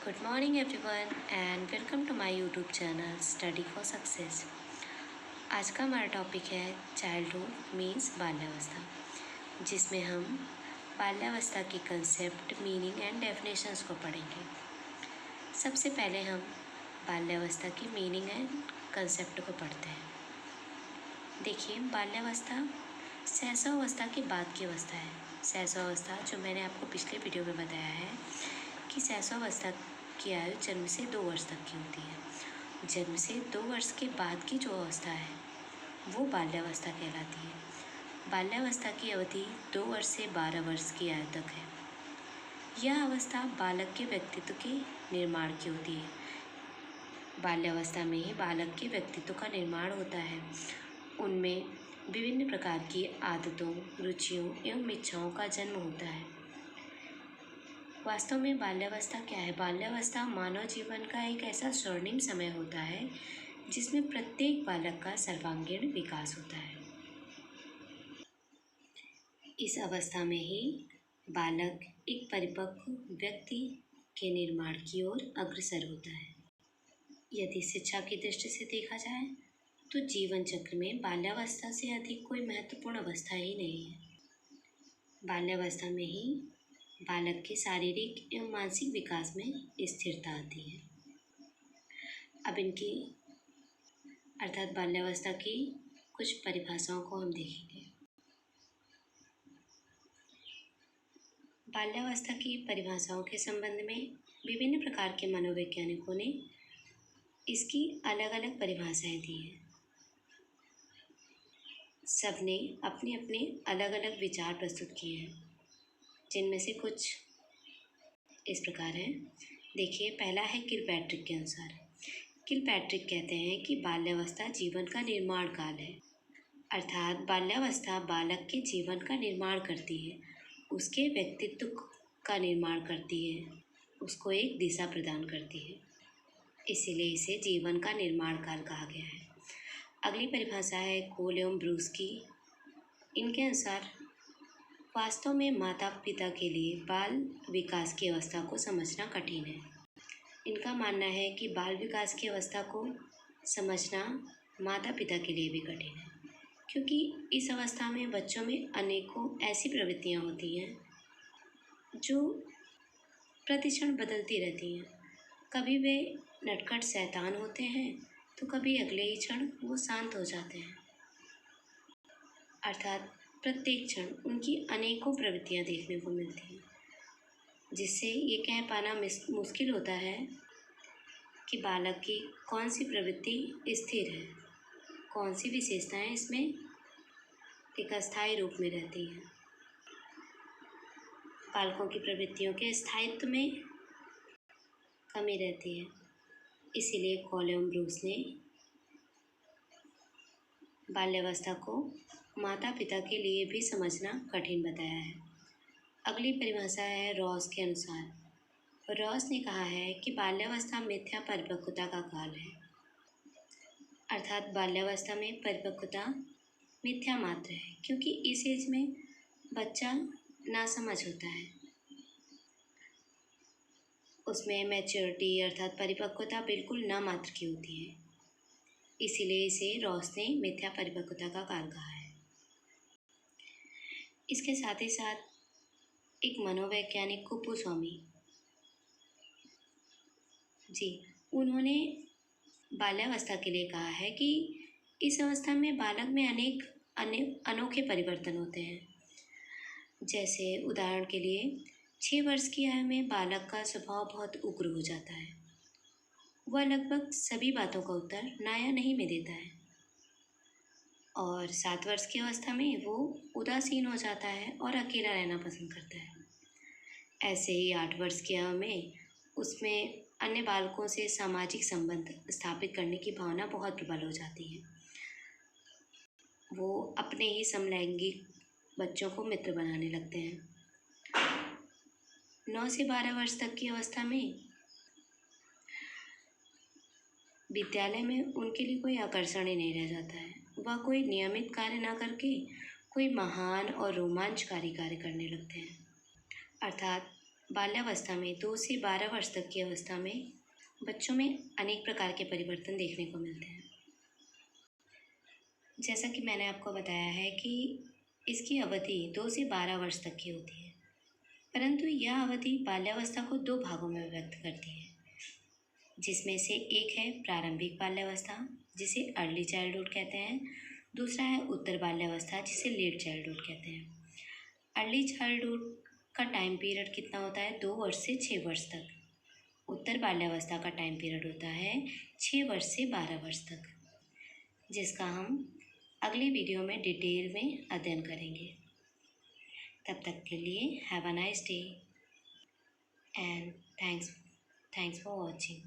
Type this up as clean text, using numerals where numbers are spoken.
Good morning everyone and welcome to my YouTube channel Study for Success। आज का हमारा topic है childhood means बाल्यावस्था, जिसमें हम बाल्यावस्था की कंसेप्ट, मीनिंग एंड डेफिनेशंस को पढ़ेंगे। सबसे पहले हम बाल्यावस्था की मीनिंग एंड कंसेप्ट को पढ़ते हैं। देखिए, बाल्यावस्था शैशवावस्था के बाद की अवस्था है। शैशवावस्था जो मैंने आपको पिछले वीडियो में बताया है कि शैशवावस्था की आयु जन्म से 2 वर्ष तक की होती है। जन्म से 2 वर्ष के बाद की जो अवस्था है वो बाल्यावस्था कहलाती है। बाल्यावस्था की अवधि 2 वर्ष से 12 वर्ष की आयु तक है। यह अवस्था बालक के व्यक्तित्व के निर्माण की होती है। बाल्यावस्था में ही बालक के व्यक्तित्व का निर्माण होता है। उनमें विभिन्न प्रकार की आदतों, रुचियों एवं इच्छाओं का जन्म होता है। वास्तव में बाल्यावस्था क्या है? बाल्यावस्था मानव जीवन का एक ऐसा स्वर्णिम समय होता है जिसमें प्रत्येक बालक का सर्वांगीण विकास होता है। इस अवस्था में ही बालक एक परिपक्व व्यक्ति के निर्माण की ओर अग्रसर होता है। यदि शिक्षा की दृष्टि से देखा जाए तो जीवन चक्र में बाल्यावस्था से अधिक कोई महत्वपूर्ण अवस्था ही नहीं है। बाल्यावस्था में ही बालक के शारीरिक एवं मानसिक विकास में स्थिरता आती है। अब इनकी अर्थात बाल्यावस्था की कुछ परिभाषाओं को हम देखेंगे। बाल्यावस्था की परिभाषाओं के संबंध में विभिन्न प्रकार के मनोवैज्ञानिकों ने इसकी अलग अलग परिभाषाएं दी हैं। सबने अपने अपने अलग अलग विचार प्रस्तुत किए हैं, जिनमें से कुछ इस प्रकार हैं। देखिए, पहला है किलपैट्रिक के अनुसार। किलपैट्रिक कहते हैं कि बाल्यावस्था जीवन का निर्माण काल है, अर्थात बाल्यावस्था बालक के जीवन का निर्माण करती है, उसके व्यक्तित्व का निर्माण करती है, उसको एक दिशा प्रदान करती है। इसीलिए इसे जीवन का निर्माण काल कहा गया है। अगली परिभाषा है कोल एवं ब्रूस की। इनके अनुसार वास्तव में माता पिता के लिए बाल विकास की अवस्था को समझना कठिन है। इनका मानना है कि बाल विकास की अवस्था को समझना माता पिता के लिए भी कठिन है, क्योंकि इस अवस्था में बच्चों में अनेकों ऐसी प्रवृत्तियां होती हैं जो प्रतिक्षण बदलती रहती हैं। कभी वे नटखट शैतान होते हैं तो कभी अगले ही क्षण वो शांत हो जाते हैं। अर्थात प्रत्येक क्षण उनकी अनेकों प्रवृत्तियां देखने को मिलती हैं, जिससे ये कह पाना मुश्किल होता है कि बालक की कौन सी प्रवृत्ति स्थिर है, कौन सी विशेषताएं इसमें एक अस्थायी रूप में रहती हैं। बालकों की प्रवृत्तियों के स्थायित्व में कमी रहती है। इसीलिए कोल एवं ब्रूस ने बाल्यावस्था को माता पिता के लिए भी समझना कठिन बताया है। अगली परिभाषा है रॉस के अनुसार। रॉस ने कहा है कि बाल्यावस्था मिथ्या परिपक्वता का काल है, अर्थात बाल्यावस्था में परिपक्वता मिथ्या मात्र है, क्योंकि इस एज में बच्चा नासमझ होता है। उसमें मैच्योरिटी अर्थात परिपक्वता बिल्कुल ना मात्र की होती है। इसीलिए इसे रॉस ने मिथ्या परिपक्वता का काल कहा है। इसके साथ ही साथ एक मनोवैज्ञानिक कुपुस्वामी जी, उन्होंने बाल्यावस्था के लिए कहा है कि इस अवस्था में बालक में अनेक अनोखे परिवर्तन होते हैं। जैसे उदाहरण के लिए 6 वर्ष की आयु में बालक का स्वभाव बहुत उग्र हो जाता है। वह लगभग सभी बातों का उत्तर ना या नहीं में देता है। और 7 वर्ष की अवस्था में वो उदासीन हो जाता है और अकेला रहना पसंद करता है। ऐसे ही 8 वर्ष की आयु में उसमें अन्य बालकों से सामाजिक संबंध स्थापित करने की भावना बहुत प्रबल हो जाती है। वो अपने ही समलैंगिक बच्चों को मित्र बनाने लगते हैं। 9 से 12 वर्ष तक की अवस्था में विद्यालय में उनके लिए कोई आकर्षण ही नहीं रह जाता है। वह कोई नियमित कार्य ना करके कोई महान और रोमांचकारी कार्य करने लगते हैं। अर्थात बाल्यावस्था में 2 से 12 वर्ष तक की अवस्था में बच्चों में अनेक प्रकार के परिवर्तन देखने को मिलते हैं। जैसा कि मैंने आपको बताया है कि इसकी अवधि 2 से 12 वर्ष तक की होती है, परंतु यह अवधि बाल्यावस्था को 2 भागों में व्यक्त करती है, जिसमें से एक है प्रारंभिक बाल्यावस्था, जिसे अर्ली चाइल्डहुड कहते हैं। दूसरा है उत्तर बाल्यावस्था, जिसे लेट चाइल्डहुड कहते हैं। अर्ली चाइल्डहुड का टाइम पीरियड कितना होता है? 2 वर्ष से 6 वर्ष तक। उत्तर बाल्यावस्था का टाइम पीरियड होता है 6 वर्ष से 12 वर्ष तक, जिसका हम अगले वीडियो में डिटेल में अध्ययन करेंगे। तब तक के लिए have a nice day and thanks for watching.